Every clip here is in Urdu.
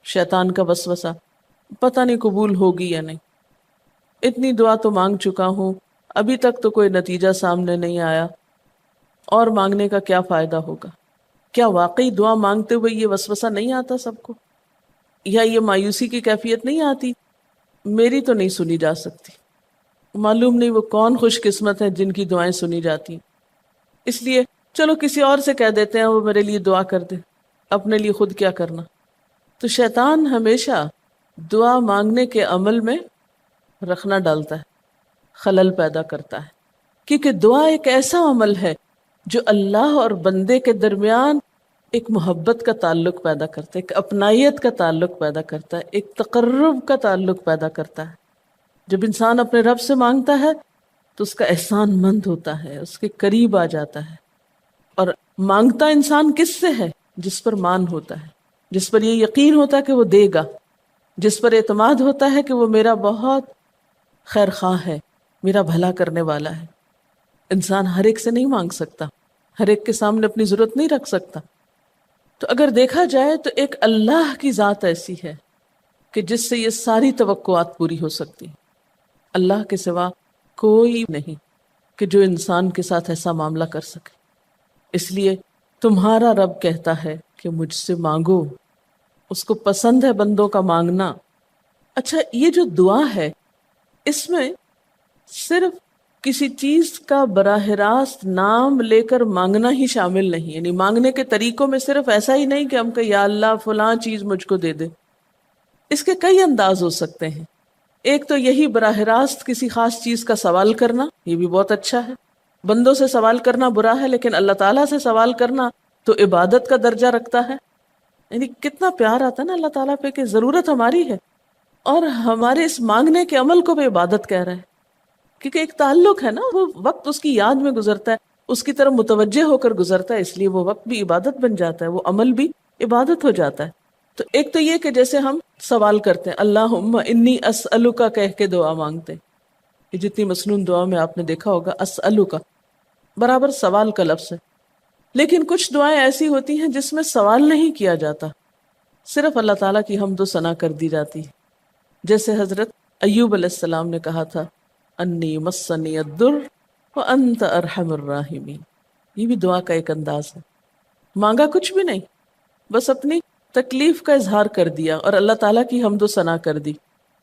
شیطان کا وسوسہ، پتہ نہیں قبول ہوگی یا نہیں، اتنی دعا تو مانگ چکا ہوں، ابھی تک تو کوئی نتیجہ سامنے نہیں آیا، اور مانگنے کا کیا فائدہ ہوگا؟ کیا واقعی دعا مانگتے ہوئے یہ وسوسہ نہیں آتا سب کو؟ یا یہ مایوسی کی کیفیت نہیں آتی، میری تو نہیں سنی جا سکتی، معلوم نہیں وہ کون خوش قسمت ہیں جن کی دعائیں سنی جاتی ہیں، اس لیے چلو کسی اور سے کہہ دیتے ہیں وہ میرے لیے دعا کر دے، اپنے لیے خود کیا کرنا۔ تو شیطان ہمیشہ دعا مانگنے کے عمل میں رخنا ڈالتا ہے، خلل پیدا کرتا ہے، کیونکہ دعا ایک ایسا عمل ہے جو اللہ اور بندے کے درمیان ایک محبت کا تعلق پیدا کرتا ہے، ایک اپنائیت کا تعلق پیدا کرتا ہے، ایک تقرب کا تعلق پیدا کرتا ہے۔ جب انسان اپنے رب سے مانگتا ہے تو اس کا احسان مند ہوتا ہے، اس کے قریب آ جاتا ہے، اور مانگتا انسان کس سے ہے؟ جس پر مان ہوتا ہے، جس پر یہ یقین ہوتا ہے کہ وہ دے گا، جس پر اعتماد ہوتا ہے کہ وہ میرا بہت خیر خواہ ہے، میرا بھلا کرنے والا ہے۔ انسان ہر ایک سے نہیں مانگ سکتا، ہر ایک کے سامنے اپنی ضرورت نہیں رکھ سکتا۔ تو اگر دیکھا جائے تو ایک اللہ کی ذات ایسی ہے کہ جس سے یہ ساری توقعات پوری ہو سکتی، اللہ کے سوا کوئی نہیں کہ جو انسان کے ساتھ ایسا معاملہ کر سکے۔ اس لیے تمہارا رب کہتا ہے کہ مجھ سے مانگو، اس کو پسند ہے بندوں کا مانگنا۔ اچھا، یہ جو دعا ہے اس میں صرف کسی چیز کا براہ راست نام لے کر مانگنا ہی شامل نہیں، یعنی مانگنے کے طریقوں میں صرف ایسا ہی نہیں کہ ہم کہ یا اللہ فلاں چیز مجھ کو دے دے۔ اس کے کئی انداز ہو سکتے ہیں۔ ایک تو یہی براہ راست کسی خاص چیز کا سوال کرنا، یہ بھی بہت اچھا ہے۔ بندوں سے سوال کرنا برا ہے، لیکن اللہ تعالیٰ سے سوال کرنا تو عبادت کا درجہ رکھتا ہے۔ یعنی کتنا پیار آتا ہے نا اللہ تعالیٰ پہ کہ ضرورت ہماری ہے اور ہمارے اس مانگنے کے عمل کو بھی عبادت کہہ رہا ہے، کیونکہ ایک تعلق ہے نا، وہ وقت اس کی یاد میں گزرتا ہے، اس کی طرف متوجہ ہو کر گزرتا ہے، اس لیے وہ وقت بھی عبادت بن جاتا ہے، وہ عمل بھی عبادت ہو جاتا ہے۔ تو ایک تو یہ کہ جیسے ہم سوال کرتے ہیں اللہم انی اسألک کہہ کے دعا مانگتے ہیں، یہ جتنی مسنون دعا میں آپ نے دیکھا ہوگا اسألک برابر سوال کا لفظ ہے۔ لیکن کچھ دعائیں ایسی ہوتی ہیں جس میں سوال نہیں کیا جاتا، صرف اللہ تعالیٰ کی حمد و ثنا کر دی جاتی ہے، جیسے حضرت ایوب علیہ السلام نے کہا تھا انی مسنی الضر وانت ارحم الراحمین۔ یہ بھی دعا کا ایک انداز ہے، مانگا کچھ بھی نہیں، بس اپنی تکلیف کا اظہار کر دیا اور اللہ تعالیٰ کی حمد و ثنا کر دی،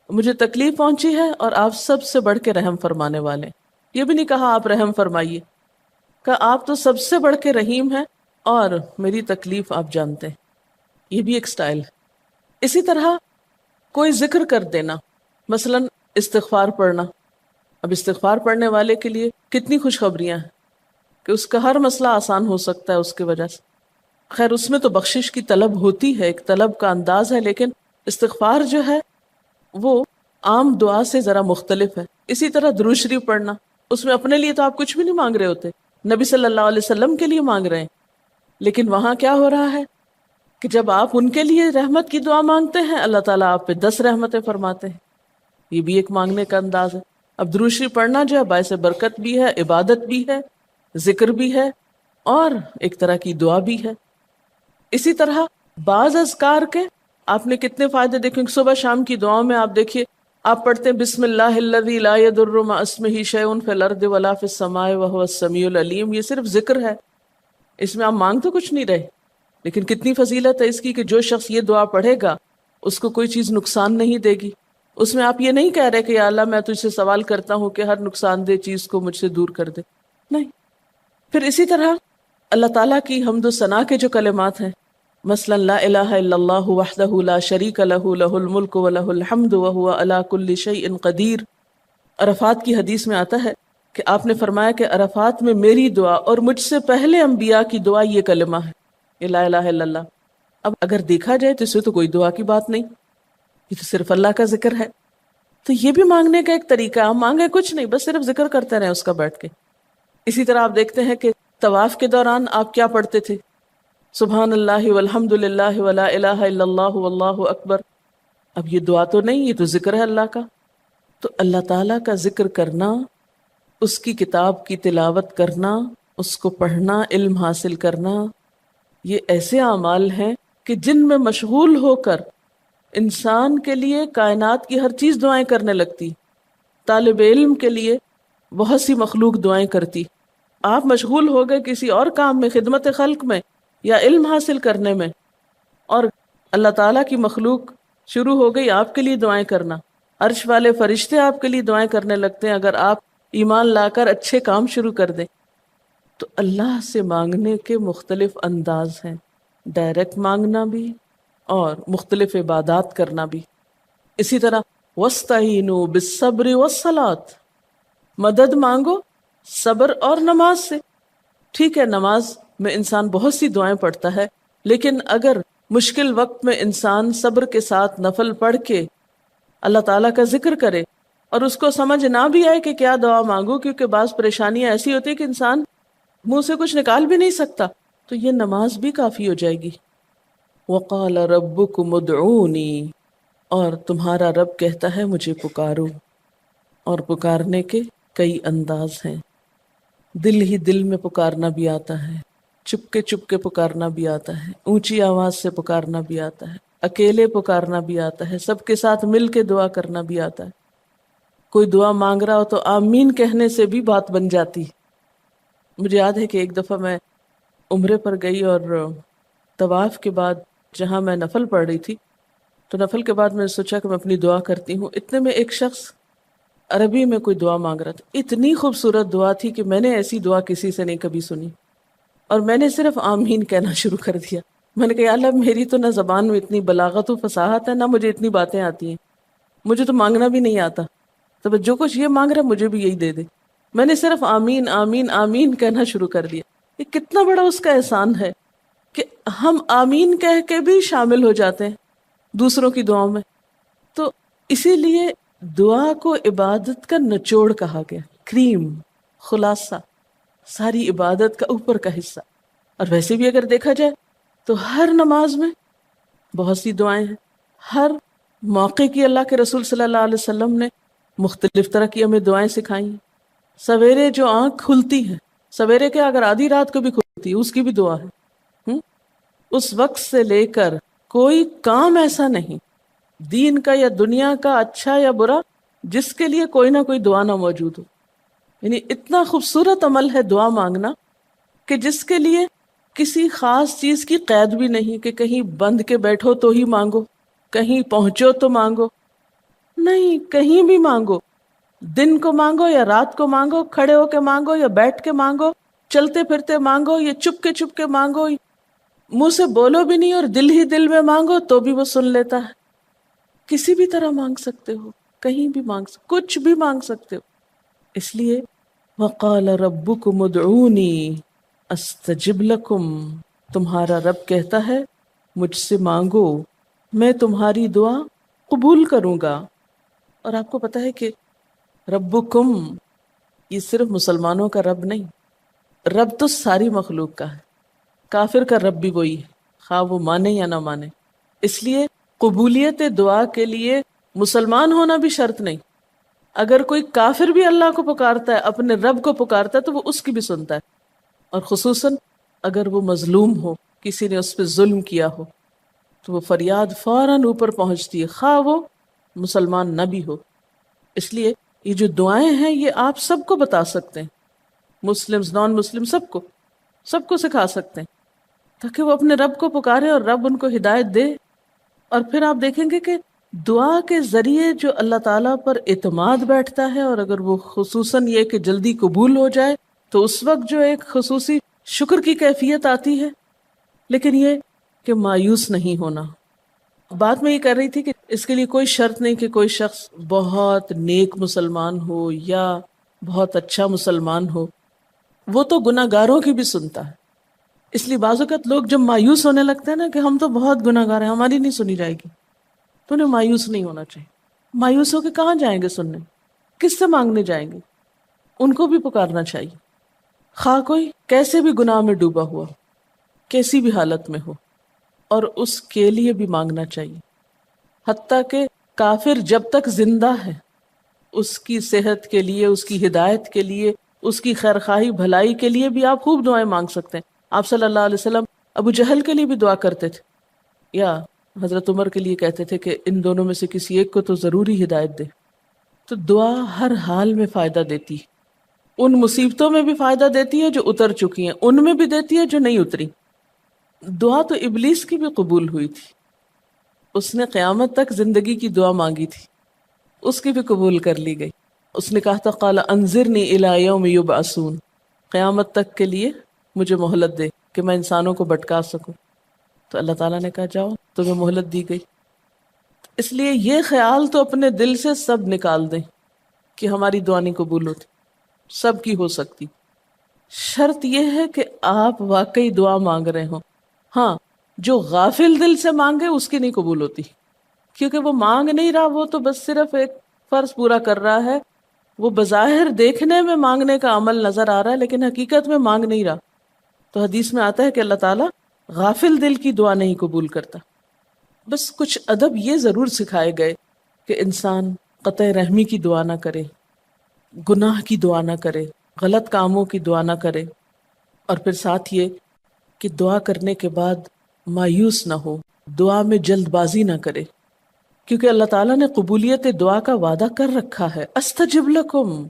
مجھے تکلیف پہنچی ہے اور آپ سب سے بڑھ کے رحم فرمانے والے۔ یہ بھی نہیں کہا آپ رحم فرمائیے، کہا آپ تو سب سے بڑھ کے رحیم ہیں اور میری تکلیف آپ جانتے ہیں۔ یہ بھی ایک سٹائل ہے۔ اسی طرح کوئی ذکر کر دینا، مثلا استغفار پڑھنا۔ اب استغفار پڑھنے والے کے لیے کتنی خوشخبریاں ہیں کہ اس کا ہر مسئلہ آسان ہو سکتا ہے اس کی وجہ سے۔ خیر اس میں تو بخشش کی طلب ہوتی ہے، ایک طلب کا انداز ہے، لیکن استغفار جو ہے وہ عام دعا سے ذرا مختلف ہے۔ اسی طرح درود شریف پڑھنا، اس میں اپنے لیے تو آپ کچھ بھی نہیں مانگ رہے ہوتے، نبی صلی اللہ علیہ وسلم کے لیے مانگ رہے ہیں، لیکن وہاں کیا ہو رہا ہے کہ جب آپ ان کے لیے رحمت کی دعا مانگتے ہیں اللہ تعالیٰ آپ پہ 10 رحمتیں فرماتے ہیں۔ یہ بھی ایک مانگنے کا انداز ہے۔ اب درود شریف پڑھنا جو ہے باعث برکت بھی ہے، عبادت بھی ہے، ذکر بھی ہے، اور ایک طرح کی دعا بھی ہے۔ اسی طرح بعض اذکار کے آپ نے کتنے فائدے دیکھیں، صبح شام کی دعاؤں میں آپ دیکھیے، آپ پڑھتے ہیں بسم اللہ الذی لا یضر مع اسمہ شیء فی الارض ولا فی السماء وهو السمیع العلیم۔ یہ صرف ذکر ہے، اس میں آپ مانگ تو کچھ نہیں رہے، لیکن کتنی فضیلت ہے اس کی کہ جو شخص یہ دعا پڑھے گا اس کو کوئی چیز نقصان نہیں دے گی۔ اس میں آپ یہ نہیں کہہ رہے کہ یا اللہ میں تجھ سے سوال کرتا ہوں کہ ہر نقصان دہ چیز کو مجھ سے دور کر دے، نہیں۔ پھر اسی طرح اللہ تعالیٰ کی حمد و ثنا کے جو کلمات ہیں، مثلا لا الہ الا اللہ وحدہ لا شریک لہ لہ الملک ولہ الحمد وہو علی کل شیء قدیر۔ عرفات کی حدیث میں آتا ہے کہ آپ نے فرمایا کہ عرفات میں میری دعا اور مجھ سے پہلے انبیاء کی دعا یہ کلمہ ہے، یہ لا الہ الا اللہ۔ اب اگر دیکھا جائے تو اس میں تو کوئی دعا کی بات نہیں، یہ تو صرف اللہ کا ذکر ہے۔ تو یہ بھی مانگنے کا ایک طریقہ ہے، ہم مانگے کچھ نہیں، بس صرف ذکر کرتے رہیں اس کا بیٹھ کے۔ اسی طرح آپ دیکھتے ہیں کہ طواف کے دوران آپ کیا پڑھتے تھے، سبحان اللہ والحمد للہ ولا الہ الا اللہ واللہ اکبر۔ اب یہ دعا تو نہیں، یہ تو ذکر ہے اللہ کا۔ تو اللہ تعالیٰ کا ذکر کرنا، اس کی کتاب کی تلاوت کرنا، اس کو پڑھنا، علم حاصل کرنا، یہ ایسے اعمال ہیں کہ جن میں مشغول ہو کر انسان کے لیے کائنات کی ہر چیز دعائیں کرنے لگتی، طالب علم کے لیے بہت سی مخلوق دعائیں کرتی. آپ مشغول ہو گئے کسی اور کام میں، خدمت خلق میں یا علم حاصل کرنے میں، اور اللہ تعالیٰ کی مخلوق شروع ہو گئی آپ کے لیے دعائیں کرنا. عرش والے فرشتے آپ کے لیے دعائیں کرنے لگتے ہیں اگر آپ ایمان لا کر اچھے کام شروع کر دیں. تو اللہ سے مانگنے کے مختلف انداز ہیں، ڈائریکٹ مانگنا بھی اور مختلف عبادات کرنا بھی. اسی طرح وَاسْتَعِینُوا بِالصَّبْرِ وَالصَّلَاةِ، مدد مانگو صبر اور نماز سے. ٹھیک ہے، نماز میں انسان بہت سی دعائیں پڑھتا ہے، لیکن اگر مشکل وقت میں انسان صبر کے ساتھ نفل پڑھ کے اللہ تعالیٰ کا ذکر کرے اور اس کو سمجھ نہ بھی آئے کہ کیا دعا مانگو، کیونکہ بعض پریشانیاں ایسی ہوتی ہیں کہ انسان منہ سے کچھ نکال بھی نہیں سکتا، تو یہ نماز بھی کافی ہو جائے گی. وَقَالَ رَبُّكُمُ ادْعُونِي، اور تمہارا رب کہتا ہے مجھے پکارو. اور پکارنے کے کئی انداز ہیں. دل ہی دل میں پکارنا بھی آتا ہے، چپ کے پکارنا بھی آتا ہے، اونچی آواز سے پکارنا بھی آتا ہے، اکیلے پکارنا بھی آتا ہے، سب کے ساتھ مل کے دعا کرنا بھی آتا ہے. کوئی دعا مانگ رہا ہو تو آمین کہنے سے بھی بات بن جاتی. مجھے یاد ہے کہ ایک دفعہ میں عمرے پر گئی اور طواف کے بعد جہاں میں نفل پڑھ رہی تھی، تو نفل کے بعد میں نے سوچا کہ میں اپنی دعا کرتی ہوں. اتنے میں ایک شخص عربی میں کوئی دعا مانگ رہا تھا. اتنی خوبصورت دعا تھی کہ میں نے ایسی دعا کسی سے نہیں کبھی سنی، اور میں نے صرف آمین کہنا شروع کر دیا. میں نے کہا یا اللہ، میری تو نہ زبان میں اتنی بلاغت و فصاحت ہے، نہ مجھے اتنی باتیں آتی ہیں، مجھے تو مانگنا بھی نہیں آتا، تو جو کچھ یہ مانگ رہا ہے مجھے بھی یہی دے دے. میں نے صرف آمین آمین آمین کہنا شروع کر دیا. یہ کتنا بڑا اس کا احسان ہے کہ ہم آمین کہہ کے بھی شامل ہو جاتے ہیں دوسروں کی دعاؤں میں. تو اسی لیے دعا کو عبادت کا نچوڑ کہا گیا، کریم، خلاصہ، ساری عبادت کا اوپر کا حصہ. اور ویسے بھی اگر دیکھا جائے تو ہر نماز میں بہت سی دعائیں ہیں. ہر موقع کی اللہ کے رسول صلی اللہ علیہ وسلم نے مختلف طرح کی ہمیں دعائیں سکھائی ہیں. سویرے جو آنکھ کھلتی ہے، سویرے کے اگر آدھی رات کو بھی کھلتی ہے، اس کی بھی دعا ہے. اس وقت سے لے کر کوئی کام ایسا نہیں دین کا یا دنیا کا، اچھا یا برا، جس کے لیے کوئی نہ کوئی دعا نہ موجود ہو. یعنی اتنا خوبصورت عمل ہے دعا مانگنا کہ جس کے لیے کسی خاص چیز کی قید بھی نہیں کہ کہیں بند کے بیٹھو تو ہی مانگو، کہیں پہنچو تو مانگو. نہیں، کہیں بھی مانگو، دن کو مانگو یا رات کو مانگو، کھڑے ہو کے مانگو یا بیٹھ کے مانگو، چلتے پھرتے مانگو یا چپ کے مانگو، منہ سے بولو بھی نہیں اور دل ہی دل میں مانگو تو بھی وہ سن لیتا ہے. کسی بھی طرح مانگ سکتے ہو، کہیں بھی مانگ سکتے، کچھ بھی مانگ سکتے ہو. اس لیے وَقَالَ رَبُّكُمُ ادْعُونِي أَسْتَجِبْ لَكُمْ، تمہارا رب کہتا ہے مجھ سے مانگو، میں تمہاری دعا قبول کروں گا. اور آپ کو پتہ ہے کہ ربکم یہ صرف مسلمانوں کا رب نہیں، رب تو ساری مخلوق کا ہے. کافر کا رب بھی وہی ہے، خواہ وہ مانے یا نہ مانے. اس لیے قبولیت دعا کے لیے مسلمان ہونا بھی شرط نہیں. اگر کوئی کافر بھی اللہ کو پکارتا ہے، اپنے رب کو پکارتا ہے، تو وہ اس کی بھی سنتا ہے. اور خصوصاً اگر وہ مظلوم ہو، کسی نے اس پہ ظلم کیا ہو، تو وہ فریاد فوراً اوپر پہنچتی ہے، خواہ وہ مسلمان نہ بھی ہو. اس لیے یہ جو دعائیں ہیں یہ آپ سب کو بتا سکتے ہیں، مسلم نان مسلم سب کو سکھا سکتے ہیں، تاکہ وہ اپنے رب کو پکارے اور رب ان کو ہدایت دے. اور پھر آپ دیکھیں گے کہ دعا کے ذریعے جو اللہ تعالیٰ پر اعتماد بیٹھتا ہے، اور اگر وہ خصوصاً یہ کہ جلدی قبول ہو جائے، تو اس وقت جو ایک خصوصی شکر کی کیفیت آتی ہے. لیکن یہ کہ مایوس نہیں ہونا. بات میں یہ کر رہی تھی کہ اس کے لیے کوئی شرط نہیں کہ کوئی شخص بہت نیک مسلمان ہو یا بہت اچھا مسلمان ہو، وہ تو گناہ گاروں کی بھی سنتا ہے. اس لیے بعض اوقات لوگ جب مایوس ہونے لگتے ہیں نا کہ ہم تو بہت گناہ گار ہیں، ہماری نہیں سنی جائے گی، تو انہیں مایوس نہیں ہونا چاہیے. مایوس ہو کے کہاں جائیں گے سننے؟ کس سے مانگنے جائیں گے؟ ان کو بھی پکارنا چاہیے، خواہ کوئی کیسے بھی گناہ میں ڈوبا ہوا، کیسی بھی حالت میں ہو، اور اس کے لیے بھی مانگنا چاہیے. حتیٰ کہ کافر جب تک زندہ ہے، اس کی صحت کے لیے، اس کی ہدایت کے لیے، اس کی خیرخواہی بھلائی کے لیے بھی آپ خوب دعائیں مانگ سکتے ہیں. آپ صلی اللہ علیہ وسلم ابو جہل کے لیے بھی دعا کرتے تھے، یا حضرت عمر کے لیے کہتے تھے کہ ان دونوں میں سے کسی ایک کو تو ضروری ہدایت دے. تو دعا ہر حال میں فائدہ دیتی ہے. ان مصیبتوں میں بھی فائدہ دیتی ہے جو اتر چکی ہیں، ان میں بھی دیتی ہے جو نہیں اتری. دعا تو ابلیس کی بھی قبول ہوئی تھی. اس نے قیامت تک زندگی کی دعا مانگی تھی، اس کی بھی قبول کر لی گئی. اس نے کہا تھا قال انظرنی الی یوم یبعثون، قیامت تک کے لیے مجھے مہلت دے کہ میں انسانوں کو بھٹکا سکوں. تو اللہ تعالیٰ نے کہا جاؤ، تمہیں مہلت دی گئی. اس لیے یہ خیال تو اپنے دل سے سب نکال دیں کہ ہماری دعا نہیں قبول ہوتی. سب کی ہو سکتی، شرط یہ ہے کہ آپ واقعی دعا مانگ رہے ہوں. ہاں، جو غافل دل سے مانگے اس کی نہیں قبول ہوتی، کیونکہ وہ مانگ نہیں رہا، وہ تو بس صرف ایک فرض پورا کر رہا ہے. وہ بظاہر دیکھنے میں مانگنے کا عمل نظر آ رہا ہے لیکن حقیقت میں مانگ نہیں رہا. تو حدیث میں آتا ہے کہ اللہ تعالیٰ غافل دل کی دعا نہیں قبول کرتا. بس کچھ ادب یہ ضرور سکھائے گئے کہ انسان قطع رحمی کی دعا نہ کرے، گناہ کی دعا نہ کرے، غلط کاموں کی دعا نہ کرے، اور پھر ساتھ یہ کہ دعا کرنے کے بعد مایوس نہ ہو، دعا میں جلد بازی نہ کرے، کیونکہ اللہ تعالیٰ نے قبولیت دعا کا وعدہ کر رکھا ہے. استجب لکم،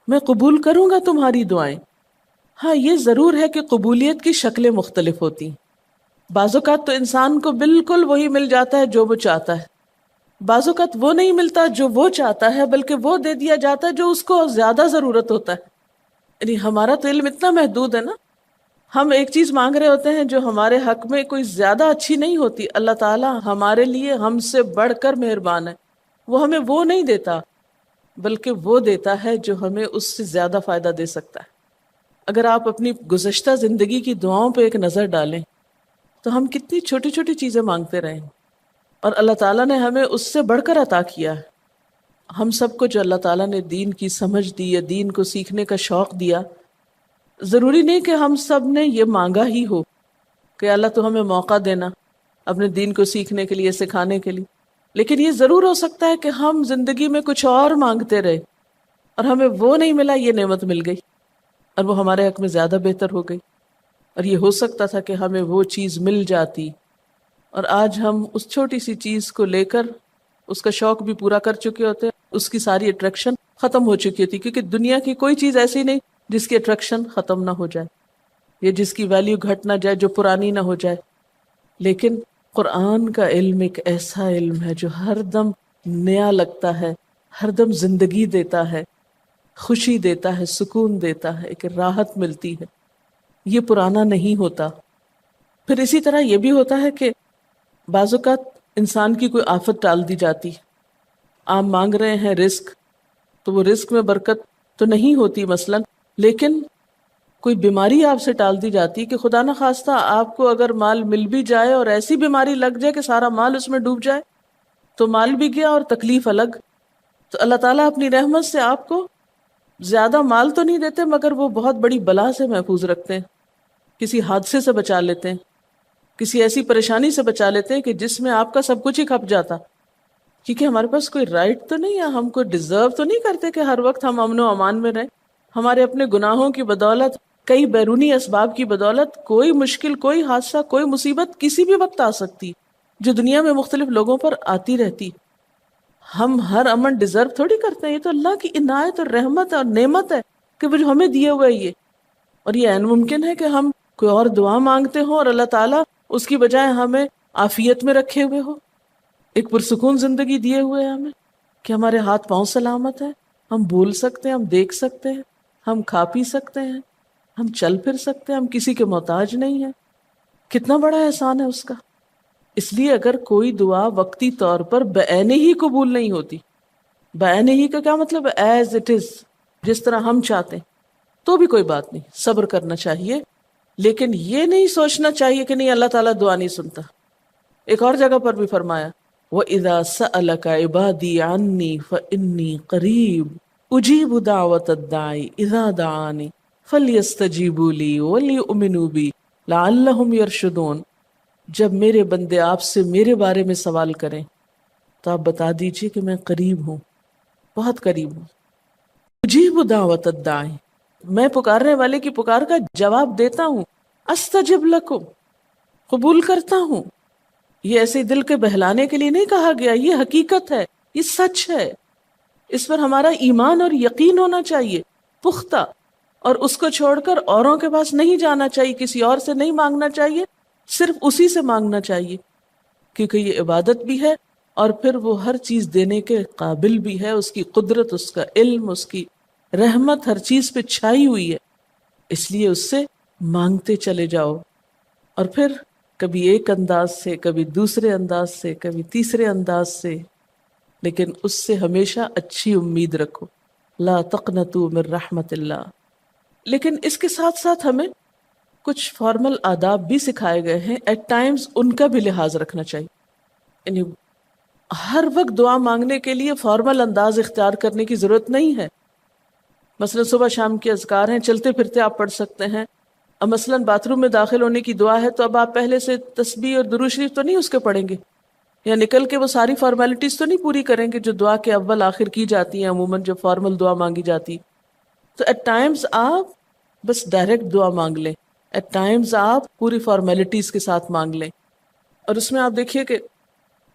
میں قبول کروں گا تمہاری دعائیں. ہاں، یہ ضرور ہے کہ قبولیت کی شکلیں مختلف ہوتی ہیں. بعض اوقات تو انسان کو بالکل وہی مل جاتا ہے جو وہ چاہتا ہے، بعض اوقات وہ نہیں ملتا جو وہ چاہتا ہے، بلکہ وہ دے دیا جاتا ہے جو اس کو زیادہ ضرورت ہوتا ہے. یعنی ہمارا تو علم اتنا محدود ہے نا، ہم ایک چیز مانگ رہے ہوتے ہیں جو ہمارے حق میں کوئی زیادہ اچھی نہیں ہوتی. اللہ تعالیٰ ہمارے لیے ہم سے بڑھ کر مہربان ہے، وہ ہمیں وہ نہیں دیتا بلکہ وہ دیتا ہے جو ہمیں اس سے زیادہ فائدہ دے سکتا ہے. اگر آپ اپنی گزشتہ زندگی کی دعاؤں پہ ایک نظر ڈالیں تو ہم کتنی چھوٹی چھوٹی چیزیں مانگتے رہے ہیں اور اللہ تعالیٰ نے ہمیں اس سے بڑھ کر عطا کیا ہے. ہم سب کو جو اللہ تعالیٰ نے دین کی سمجھ دی یا دین کو سیکھنے کا شوق دیا، ضروری نہیں کہ ہم سب نے یہ مانگا ہی ہو کہ اللہ تو ہمیں موقع دینا اپنے دین کو سیکھنے کے لیے، سکھانے کے لیے. لیکن یہ ضرور ہو سکتا ہے کہ ہم زندگی میں کچھ اور مانگتے رہے اور ہمیں وہ نہیں ملا، یہ نعمت مل گئی اور وہ ہمارے حق میں زیادہ بہتر ہو گئی. اور یہ ہو سکتا تھا کہ ہمیں وہ چیز مل جاتی اور آج ہم اس چھوٹی سی چیز کو لے کر اس کا شوق بھی پورا کر چکے ہوتے، اس کی ساری اٹریکشن ختم ہو چکی ہوتی. کیونکہ دنیا کی کوئی چیز ایسی نہیں جس کی اٹریکشن ختم نہ ہو جائے یا جس کی ویلیو گھٹ نہ جائے، جو پرانی نہ ہو جائے. لیکن قرآن کا علم ایک ایسا علم ہے جو ہر دم نیا لگتا ہے، ہر دم زندگی دیتا ہے، خوشی دیتا ہے، سکون دیتا ہے، ایک راحت ملتی ہے. یہ پرانا نہیں ہوتا. پھر اسی طرح یہ بھی ہوتا ہے کہ بعض اوقات انسان کی کوئی آفت ٹال دی جاتی. آپ مانگ رہے ہیں رزق، تو وہ رزق میں برکت تو نہیں ہوتی مثلاً، لیکن کوئی بیماری آپ سے ٹال دی جاتی کہ خدا نخواستہ آپ کو اگر مال مل بھی جائے اور ایسی بیماری لگ جائے کہ سارا مال اس میں ڈوب جائے تو مال بھی گیا اور تکلیف الگ. تو اللہ تعالیٰ اپنی رحمت سے آپ کو زیادہ مال تو نہیں دیتے مگر وہ بہت بڑی بلا سے محفوظ رکھتے ہیں، کسی حادثے سے بچا لیتے ہیں، کسی ایسی پریشانی سے بچا لیتے ہیں کہ جس میں آپ کا سب کچھ ہی کھپ جاتا. کیونکہ ہمارے پاس کوئی رائٹ تو نہیں ہے، ہم کو ڈیزرو تو نہیں کرتے کہ ہر وقت ہم امن و امان میں رہیں. ہمارے اپنے گناہوں کی بدولت، کئی بیرونی اسباب کی بدولت کوئی مشکل، کوئی حادثہ، کوئی مصیبت کسی بھی وقت آ سکتی جو دنیا میں مختلف لوگوں پر آتی رہتی. ہم ہر امن ڈیزرو تھوڑی کرتے ہیں، یہ تو اللہ کی عنایت اور رحمت اور نعمت ہے کہ وہ جو ہمیں دیے ہوئے یہ. اور یہ عین ممکن ہے کہ ہم کوئی اور دعا مانگتے ہوں اور اللہ تعالیٰ اس کی بجائے ہمیں عافیت میں رکھے ہوئے ہو، ایک پرسکون زندگی دیے ہوئے ہیں ہمیں، کہ ہمارے ہاتھ پاؤں سلامت ہیں، ہم بول سکتے ہیں، ہم دیکھ سکتے ہیں، ہم کھا پی سکتے ہیں، ہم چل پھر سکتے ہیں، ہم کسی کے محتاج نہیں ہیں. کتنا بڑا احسان ہے اس کا. اس لیے اگر کوئی دعا وقتی طور پر بعینہ ہی قبول نہیں ہوتی، بعینہ ہی کا کیا مطلب ہے؟ ایز اٹ از، جس طرح ہم چاہتے ہیں، تو بھی کوئی بات نہیں، صبر کرنا چاہیے. لیکن یہ نہیں سوچنا چاہیے کہ نہیں اللہ تعالیٰ دعا نہیں سنتا. ایک اور جگہ پر بھی فرمایا وَإِذَا سَأَلَكَ عِبَادِي عَنِّي فَإِنِّي قَرِيبٌ أُجِيبُ دَعْوَةَ الدَّاعِ إِذَا دَعَانِ فَلْيَسْتَجِيبُوا لِي وَلْيُؤْمِنُوا بِي لَعَلَّهُمْ يَرْشُدُونَ. جب میرے بندے آپ سے میرے بارے میں سوال کریں تو آپ بتا دیجئے کہ میں قریب ہوں، بہت قریب ہوں. اجیب دعوت الداعی، میں پکارنے والے کی پکار کا جواب دیتا ہوں. استجب لکم، قبول کرتا ہوں. یہ ایسے دل کے بہلانے کے لیے نہیں کہا گیا، یہ حقیقت ہے، یہ سچ ہے، اس پر ہمارا ایمان اور یقین ہونا چاہیے پختہ، اور اس کو چھوڑ کر اوروں کے پاس نہیں جانا چاہیے، کسی اور سے نہیں مانگنا چاہیے، صرف اسی سے مانگنا چاہیے، کیونکہ یہ عبادت بھی ہے اور پھر وہ ہر چیز دینے کے قابل بھی ہے، اس کی قدرت، اس کا علم، اس کی رحمت ہر چیز پہ چھائی ہوئی ہے، اس لیے اس سے مانگتے چلے جاؤ، اور پھر کبھی ایک انداز سے، کبھی دوسرے انداز سے، کبھی تیسرے انداز سے، لیکن اس سے ہمیشہ اچھی امید رکھو، لا تقنطوا من رحمت اللہ۔ لیکن اس کے ساتھ ساتھ ہمیں کچھ فارمل آداب بھی سکھائے گئے ہیں، ایٹ ٹائمز ان کا بھی لحاظ رکھنا چاہیے، یعنی ہر وقت دعا مانگنے کے لیے فارمل انداز اختیار کرنے کی ضرورت نہیں ہے۔ مثلا صبح شام کے اذکار ہیں، چلتے پھرتے آپ پڑھ سکتے ہیں، اب مثلا باتھ روم میں داخل ہونے کی دعا ہے تو اب آپ پہلے سے تسبیح اور درود شریف تو نہیں اس کے پڑھیں گے، یا نکل کے وہ ساری فارمیلٹیز تو نہیں پوری کریں گے جو دعا کے اول آخر کی جاتی ہیں عموماً جب فارمل دعا مانگی جاتی۔ تو ایٹ ٹائمز آپ بس ڈائریکٹ دعا مانگ لیں، ایٹ ٹائمز آپ پوری فارمیلٹیز کے ساتھ مانگ لیں، اور اس میں آپ دیکھیے کہ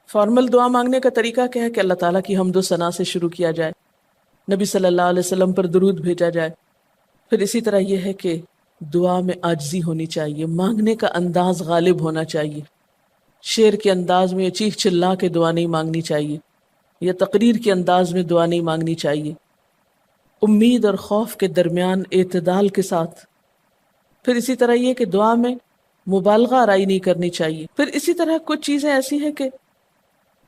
فارمل دعا مانگنے کا طریقہ کیا ہے کہ اللہ تعالیٰ کی حمد و ثنا سے شروع کیا جائے، نبی صلی اللہ علیہ وسلم پر درود بھیجا جائے، پھر اسی طرح یہ ہے کہ دعا میں عاجزی ہونی چاہیے، مانگنے کا انداز غالب ہونا چاہیے، شعر کے انداز میں چیخ چلا کے دعا نہیں مانگنی چاہیے، یا تقریر کے انداز میں دعا نہیں مانگنی چاہیے، امید اور خوف کے درمیان اعتدال کے ساتھ، پھر اسی طرح یہ کہ دعا میں مبالغہ آرائی نہیں کرنی چاہیے، پھر اسی طرح کچھ چیزیں ایسی ہیں کہ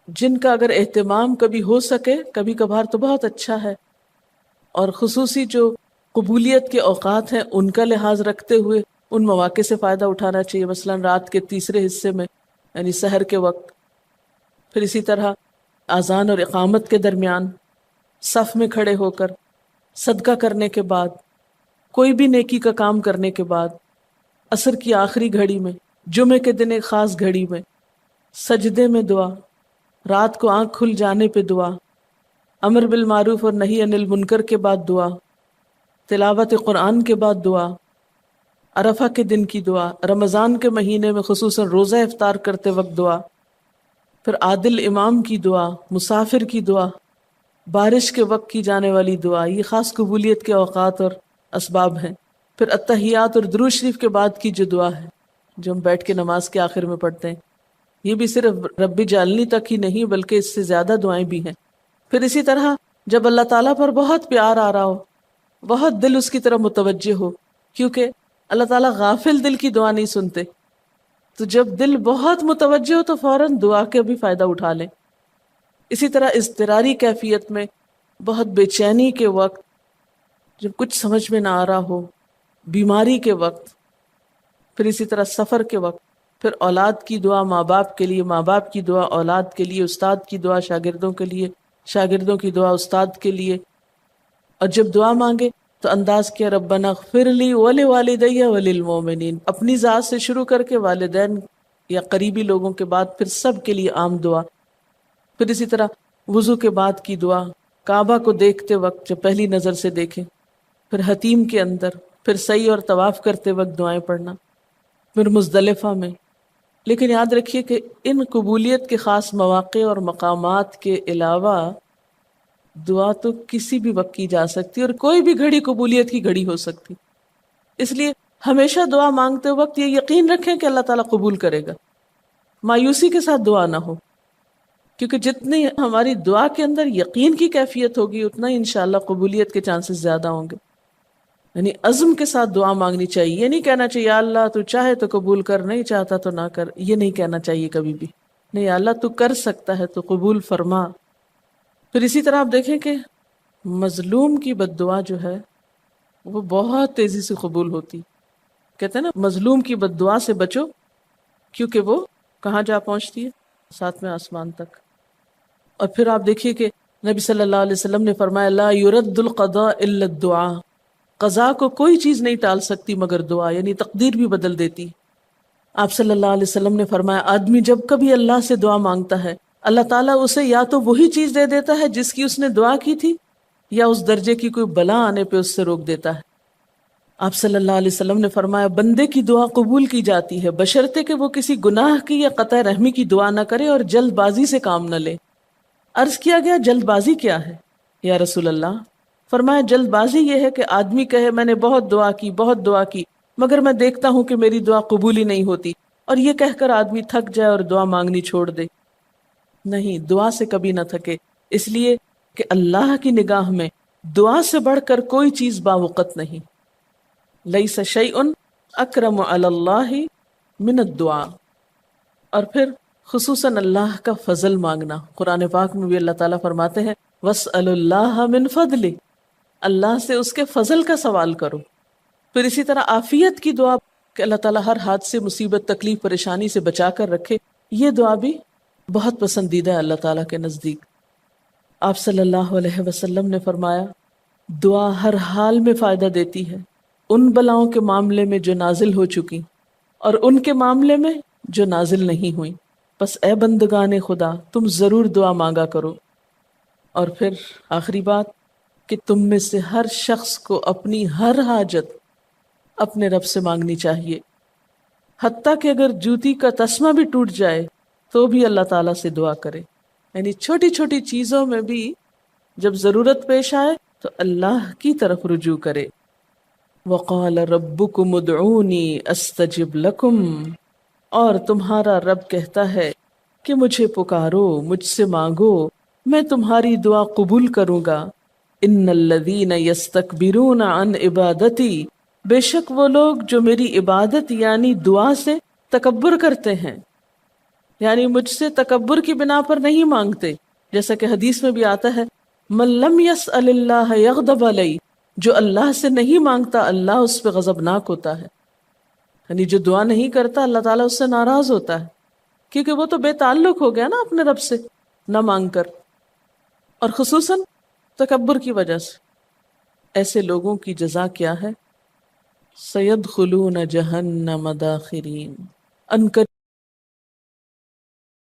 جن کا اگر اہتمام کبھی ہو سکے، کبھی کبھار تو بہت اچھا ہے، اور خصوصی جو قبولیت کے اوقات ہیں ان کا لحاظ رکھتے ہوئے ان مواقع سے فائدہ اٹھانا چاہیے، مثلا رات کے تیسرے حصے میں یعنی سحر کے وقت، پھر اسی طرح اذان اور اقامت کے درمیان، صف میں کھڑے ہو کر، صدقہ کرنے کے بعد، کوئی بھی نیکی کا کام کرنے کے بعد، عصر کی آخری گھڑی میں، جمعے کے دن ایک خاص گھڑی میں، سجدے میں دعا، رات کو آنکھ کھل جانے پہ دعا، امر بالمعروف اور نہی عن المنکر کے بعد دعا، تلاوت قرآن کے بعد دعا، عرفہ کے دن کی دعا، رمضان کے مہینے میں خصوصاً روزہ افطار کرتے وقت دعا، پھر عادل امام کی دعا، مسافر کی دعا، بارش کے وقت کی جانے والی دعا، یہ خاص قبولیت کے اوقات اور اسباب ہیں، پھر التحیات اور درود شریف کے بعد کی جو دعا ہے جو ہم بیٹھ کے نماز کے آخر میں پڑھتے ہیں، یہ بھی صرف رب جعلنی تک ہی نہیں بلکہ اس سے زیادہ دعائیں بھی ہیں۔ پھر اسی طرح جب اللہ تعالیٰ پر بہت پیار آ رہا ہو، بہت دل اس کی طرف متوجہ ہو، کیونکہ اللہ تعالیٰ غافل دل کی دعا نہیں سنتے، تو جب دل بہت متوجہ ہو تو فوراً دعا کے بھی فائدہ اٹھا لیں۔ اسی طرح اضطراری کیفیت میں، بہت بے چینی کے وقت، جب کچھ سمجھ میں نہ آ رہا ہو، بیماری کے وقت، پھر اسی طرح سفر کے وقت، پھر اولاد کی دعا ماں باپ کے لیے، ماں باپ کی دعا اولاد کے لیے، استاد کی دعا شاگردوں کے لیے، شاگردوں کی دعا استاد کے لیے، اور جب دعا مانگے تو انداز کیا ربنا اغفر لی ولوالدی وللمؤمنین، اپنی ذات سے شروع کر کے والدین یا قریبی لوگوں کے بعد پھر سب کے لیے عام دعا، پھر اسی طرح وضو کے بعد کی دعا، کعبہ کو دیکھتے وقت جب پہلی نظر سے دیکھیں، پھر حتیم کے اندر، پھر سعی اور طواف کرتے وقت دعائیں پڑھنا، پھر مزدلفہ میں۔ لیکن یاد رکھیے کہ ان قبولیت کے خاص مواقع اور مقامات کے علاوہ دعا تو کسی بھی وقت کی جا سکتی اور کوئی بھی گھڑی قبولیت کی گھڑی ہو سکتی، اس لیے ہمیشہ دعا مانگتے وقت یہ یقین رکھیں کہ اللہ تعالیٰ قبول کرے گا، مایوسی کے ساتھ دعا نہ ہو، کیونکہ جتنی ہماری دعا کے اندر یقین کی کیفیت ہوگی اتنا ہی انشاءاللہ قبولیت کے چانسز زیادہ ہوں گے۔ یعنی عزم کے ساتھ دعا مانگنی چاہیے، یہ نہیں کہنا چاہیے یا اللہ تو چاہے تو قبول کر، نہیں چاہتا تو نہ کر، یہ نہیں کہنا چاہیے کبھی بھی، نہیں یا اللہ تو کر سکتا ہے تو قبول فرما۔ پھر اسی طرح آپ دیکھیں کہ مظلوم کی بد دعا جو ہے وہ بہت تیزی سے قبول ہوتی، کہتے ہیں نا مظلوم کی بد دعا سے بچو کیونکہ وہ کہاں جا پہنچتی ہے، ساتویں آسمان تک۔ اور پھر آپ دیکھیے کہ نبی صلی اللہ علیہ وسلم نے فرمایا لا يرد القضاء الا الدعاء، قضاء کو کوئی چیز نہیں ٹال سکتی مگر دعا، یعنی تقدیر بھی بدل دیتی۔ آپ صلی اللہ علیہ وسلم نے فرمایا آدمی جب کبھی اللہ سے دعا مانگتا ہے اللہ تعالیٰ اسے یا تو وہی چیز دے دیتا ہے جس کی اس نے دعا کی تھی، یا اس درجے کی کوئی بلا آنے پہ اس سے روک دیتا ہے۔ آپ صلی اللہ علیہ وسلم نے فرمایا بندے کی دعا قبول کی جاتی ہے بشرطے کہ وہ کسی گناہ کی یا قطع رحمی کی دعا نہ کرے اور جلد بازی سے کام نہ لے۔ عرض کیا گیا جلد بازی کیا ہے یا رسول اللہ؟ فرمایا جلد بازی یہ ہے کہ آدمی کہے میں نے بہت دعا کی مگر میں دیکھتا ہوں کہ میری دعا قبول ہی نہیں ہوتی، اور یہ کہہ کر آدمی تھک جائے اور دعا مانگنی چھوڑ دے۔ نہیں، دعا سے کبھی نہ تھکے، اس لیے کہ اللہ کی نگاہ میں دعا سے بڑھ کر کوئی چیز باوقت نہیں۔ لیس شیء اکرم علی اللہ من الدعاء۔ اور پھر خصوصاً اللہ کا فضل مانگنا، قرآن پاک میں بھی اللہ تعالیٰ فرماتے ہیں وَاسْأَلُوا اللَّهَ مِنْ فَضْلِهِ، اللہ سے اس کے فضل کا سوال کرو۔ پھر اسی طرح عافیت کی دعا کہ اللہ تعالیٰ ہر حادثے مصیبت تکلیف پریشانی سے بچا کر رکھے، یہ دعا بھی بہت پسندیدہ ہے اللہ تعالیٰ کے نزدیک۔ آپ صلی اللہ علیہ وسلم نے فرمایا دعا ہر حال میں فائدہ دیتی ہے، ان بلاؤں کے معاملے میں جو نازل ہو چکی اور ان کے معاملے میں جو نازل نہیں ہوئی، بس اے بندگان خدا تم ضرور دعا مانگا کرو۔ اور پھر آخری بات کہ تم میں سے ہر شخص کو اپنی ہر حاجت اپنے رب سے مانگنی چاہیے، حتیٰ کہ اگر جوتی کا تسمہ بھی ٹوٹ جائے تو بھی اللہ تعالیٰ سے دعا کرے، یعنی چھوٹی چھوٹی چیزوں میں بھی جب ضرورت پیش آئے تو اللہ کی طرف رجوع کرے۔ وَقَالَ رَبُّكُمُ ادْعُونِي أَسْتَجِبْ لَكُمْ، اور تمہارا رب کہتا ہے کہ مجھے پکارو، مجھ سے مانگو، میں تمہاری دعا قبول کروں گا۔ ان الذین یستکبرون عن عبادتی، بے شک وہ لوگ جو میری عبادت یعنی دعا سے تکبر کرتے ہیں، یعنی مجھ سے تکبر کی بنا پر نہیں مانگتے، جیسا کہ حدیث میں بھی آتا ہے من لم یسأل اللہ یغضب علیہ، جو اللہ سے نہیں مانگتا اللہ اس پہ غضبناک ہوتا ہے، یعنی جو دعا نہیں کرتا اللہ تعالیٰ اس سے ناراض ہوتا ہے، کیونکہ وہ تو بے تعلق ہو گیا نا اپنے رب سے نہ مانگ کر، اور خصوصاً تکبر کی وجہ سے۔ ایسے لوگوں کی جزا کیا ہے؟ سیدخلون جہنم داخرین، ان